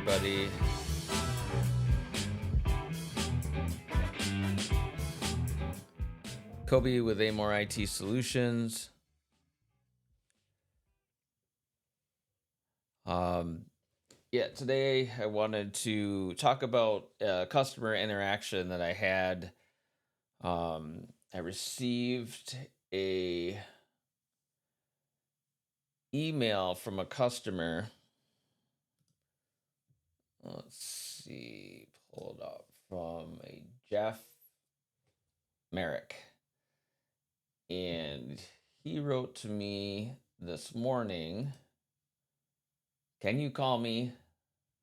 everybody. Kobe with Amore IT Solutions. Um, Today I wanted to talk about customer interaction that I had. I received a email from a customer. Let's see, pull it up from a Jeff Merrick. And he wrote to me this morning, "Can you call me?"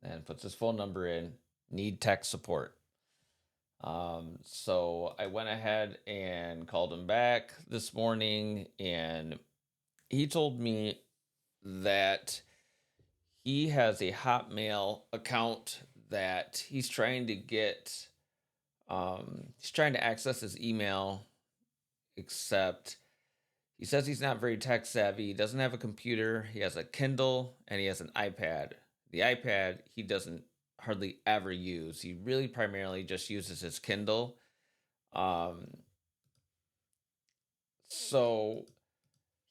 And puts his phone number in, "Need tech support." So I went ahead and called him back this morning, and he told me that he has a Hotmail account that he's trying to get. He's trying to access his email, except he says he's not very tech savvy. He doesn't have a computer. He has a Kindle and he has an iPad. The iPad he doesn't hardly ever use. He really primarily just uses his Kindle. Um, so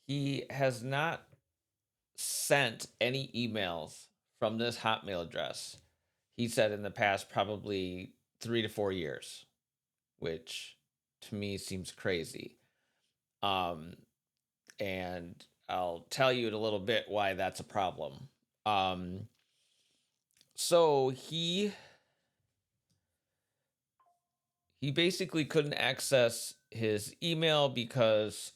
he has not sent any emails from this Hotmail address. He said in the past probably 3 to 4 years, which to me seems crazy. Um, and I'll tell you in a little bit why that's a problem. Um, so he basically couldn't access his email because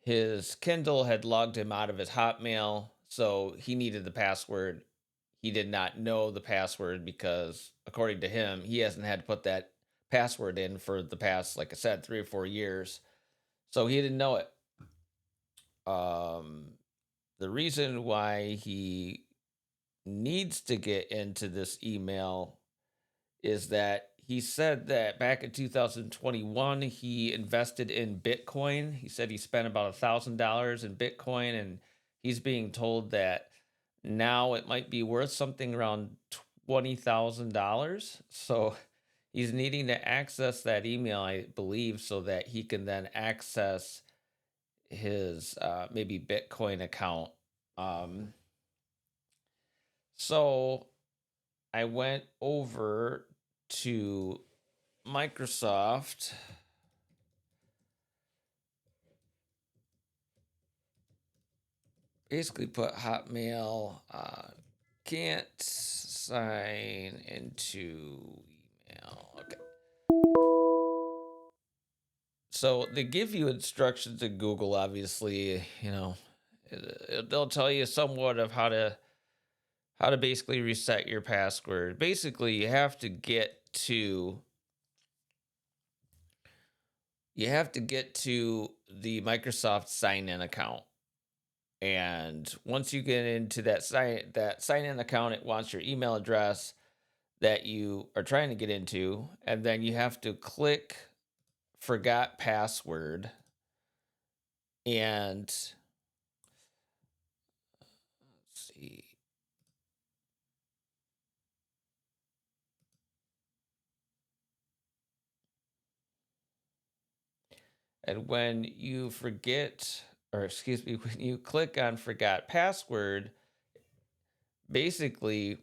his Kindle had logged him out of his Hotmail, so he needed the password. He did not know the password because, according to him, he hasn't had to put that password in for the past, like I said, 3 or 4 years. So he didn't know it. Um, the reason why he needs to get into this email is that he said that back in 2021 he invested in Bitcoin. He said he spent about $1,000 in Bitcoin, and he's being told that now it might be worth something around $20,000. So he's needing to access that email, I believe, so that he can then access his maybe Bitcoin account. Um, so I went over to Microsoft. Basically put Hotmail can't sign into email. Okay. So they give you instructions in Google, obviously, they'll tell you somewhat of how to basically reset your password. Basically, you have to get to the Microsoft sign-in account. And once you get into that sign-in account, it wants your email address that you are trying to get into, and then you have to click forgot password. And let's see. And when you forget, or excuse me, when you click on forgot password, basically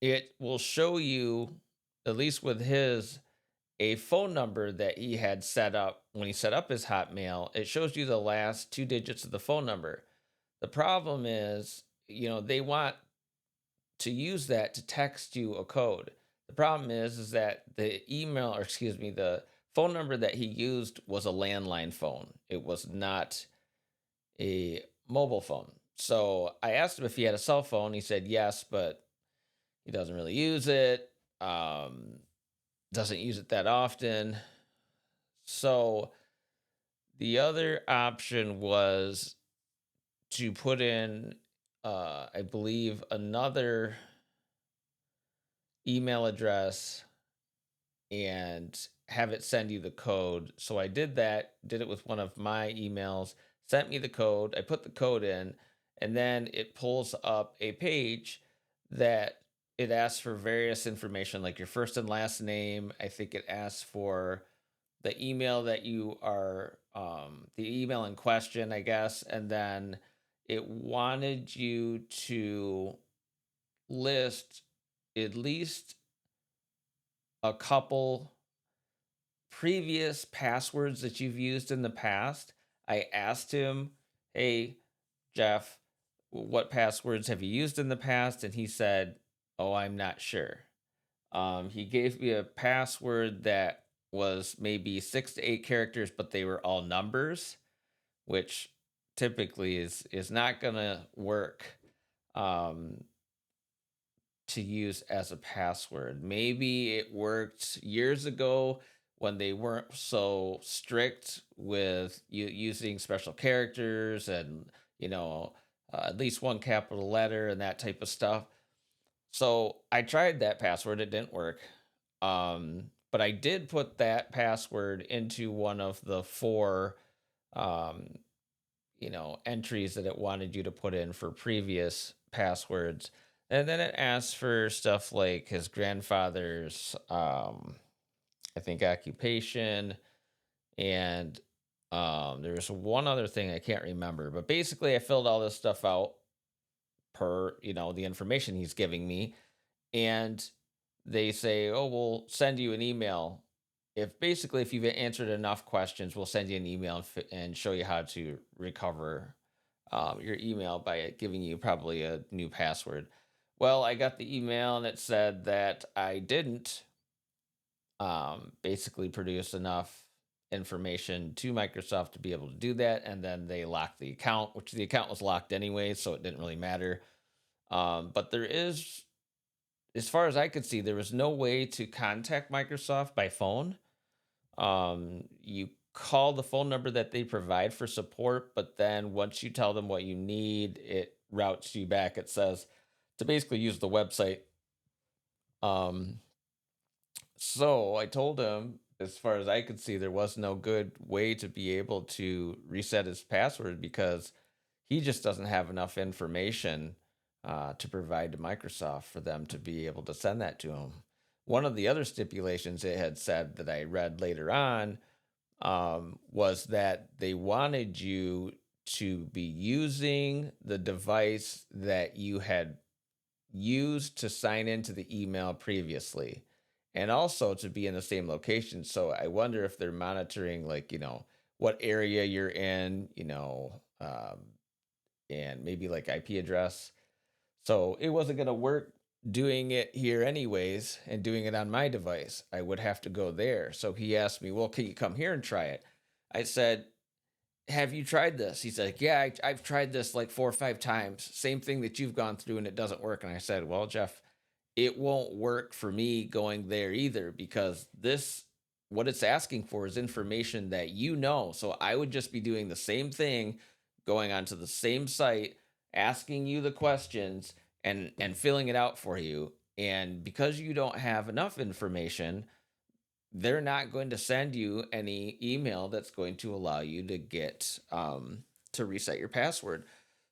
it will show you, at least with his, a phone number that he had set up when he set up his Hotmail. It shows you the last two digits of the phone number. The problem is, they want to use that to text you a code. The problem is that the email, or excuse me, the phone number that he used was a landline phone. It was not a mobile phone. So I asked him if he had a cell phone. He said yes, but he doesn't really use it. Doesn't use it that often. So the other option was to put in, I believe, another email address and have it send you the code. So I did that, did it with one of my emails, sent me the code. I put the code in, and then it pulls up a page that it asks for various information like your first and last name. I think it asks for the email that you are the email in question, I guess, and then it wanted you to list at least a couple previous passwords that you've used in the past. I asked him, "Hey, Jeff, what passwords have you used in the past?" And he said, "Oh, I'm not sure." He gave me a password that was maybe 6 to 8 characters, but they were all numbers, which typically is not gonna work um, to use as a password. Maybe it worked years ago when they weren't so strict with you using special characters and you know at least one capital letter and that type of stuff. So I tried that password, it didn't work. But I did put that password into one of the four um, entries that it wanted you to put in for previous passwords. And then it asked for stuff like his grandfather's I think occupation and there's one other thing I can't remember, but basically I filled all this stuff out per, the information he's giving me, and they say, "Oh, we'll send you an email. If you've answered enough questions, we'll send you an email and show you how to recover your email by giving you probably a new password." Well, I got the email and it said that I didn't basically produce enough information to Microsoft to be able to do that, and then they locked the account, which the account was locked anyway, so it didn't really matter. But there is, as far as I could see, there was no way to contact Microsoft by phone. You call the phone number that they provide for support, but then once you tell them what you need, it routes you back. It says to basically use the website. Um, so I told him, as far as I could see, there was no good way to be able to reset his password because he just doesn't have enough information to provide to Microsoft for them to be able to send that to him. One of the other stipulations it had said that I read later on was that they wanted you to be using the device that you had used to sign into the email previously and also to be in the same location. So I wonder if they're monitoring, like, what area you're in, and maybe like IP address. So it wasn't going to work doing it here anyways and doing it on my device. I would have to go there. So he asked me, "Well, can you come here and try it?" I said, "Have you tried this?" He's like, "Yeah, I've tried this like 4 or 5 times. Same thing that you've gone through and it doesn't work." And I said, "Well, Jeff, it won't work for me going there either because what it's asking for is information that you know. So I would just be doing the same thing, going onto the same site, asking you the questions and filling it out for you. And because you don't have enough information, they're not going to send you any email that's going to allow you to get to reset your password."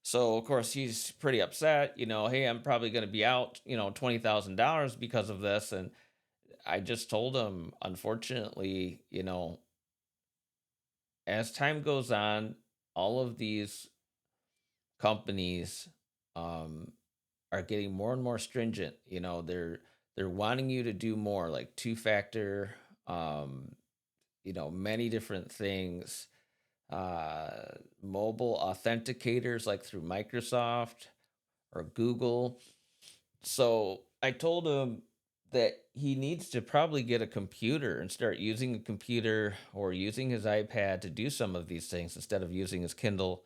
So of course he's pretty upset. Hey, I'm probably going to be out, $20,000 because of this. And I just told him, unfortunately, as time goes on, all of these companies um, are getting more and more stringent. They're wanting you to do more, like two factor, um, many different things, mobile authenticators like through Microsoft or Google. So I told him that he needs to probably get a computer and start using a computer or using his iPad to do some of these things instead of using his Kindle.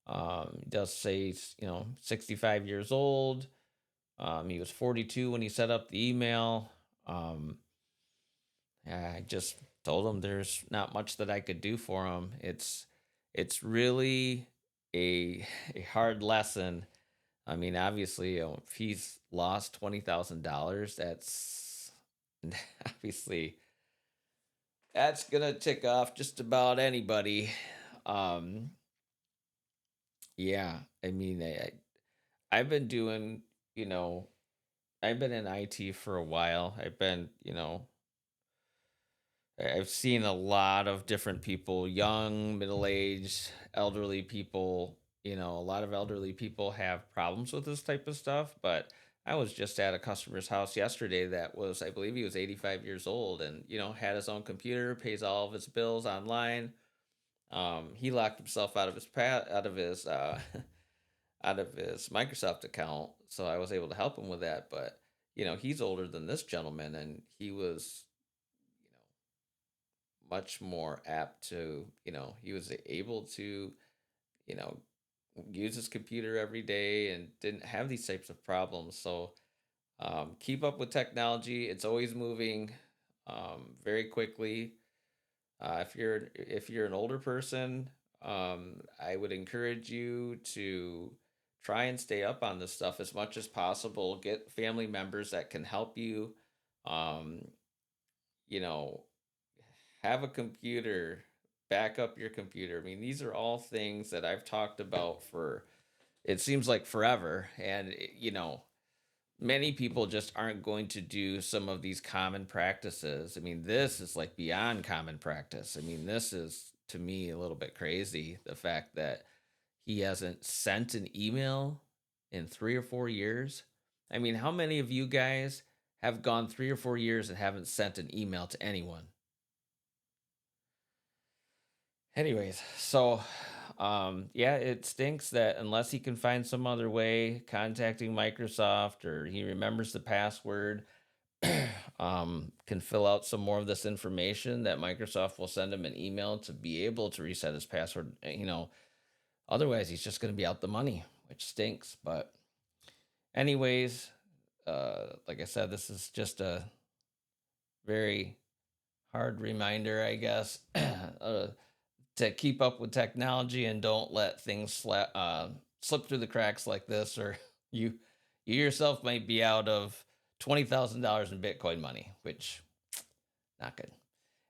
He does say he's, 65 years old. He was 42 when he set up the email. Um, I just told him there's not much that I could do for him. It's really a a hard lesson. I mean, obviously, if he's lost $20,000, that's obviously that's gonna tick off just about anybody. Um, yeah, I mean, I've been doing, you know. I've been in IT for a while. I've been, I've seen a lot of different people, young, middle-aged, elderly people. A lot of elderly people have problems with this type of stuff, but I was just at a customer's house yesterday that was, I believe he was 85 years old and, had his own computer, pays all of his bills online. He locked himself out of his Microsoft account, so I was able to help him with that. But he's older than this gentleman, and he was you know much more apt to he was able to you know use his computer every day and didn't have these types of problems. So keep up with technology. It's always moving very quickly. If you're an older person, I would encourage you to try and stay up on this stuff as much as possible. Get family members that can help you. Um, you know, have a computer, back up your computer. I mean, these are all things that I've talked about for it seems like forever, and many people just aren't going to do some of these common practices. I mean, this is like beyond common practice. I mean, this is to me a little bit crazy. The fact that he hasn't sent an email in 3 or 4 years. I mean, how many of you guys have gone 3 or 4 years and haven't sent an email to anyone? Anyways, so yeah, it stinks that unless he can find some other way contacting Microsoft or he remembers the password, can fill out some more of this information that Microsoft will send him an email to be able to reset his password. Otherwise he's just going to be out the money, which stinks. But anyways, like I said, this is just a very hard reminder, I guess, to keep up with technology and don't let things slip through the cracks like this, or you you yourself might be out of $20,000 in Bitcoin money, which not good.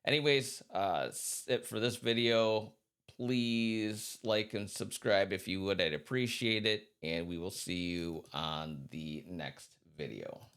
Anyways, that's it for this video. Please like and subscribe if you would. I'd appreciate it, and we will see you on the next video.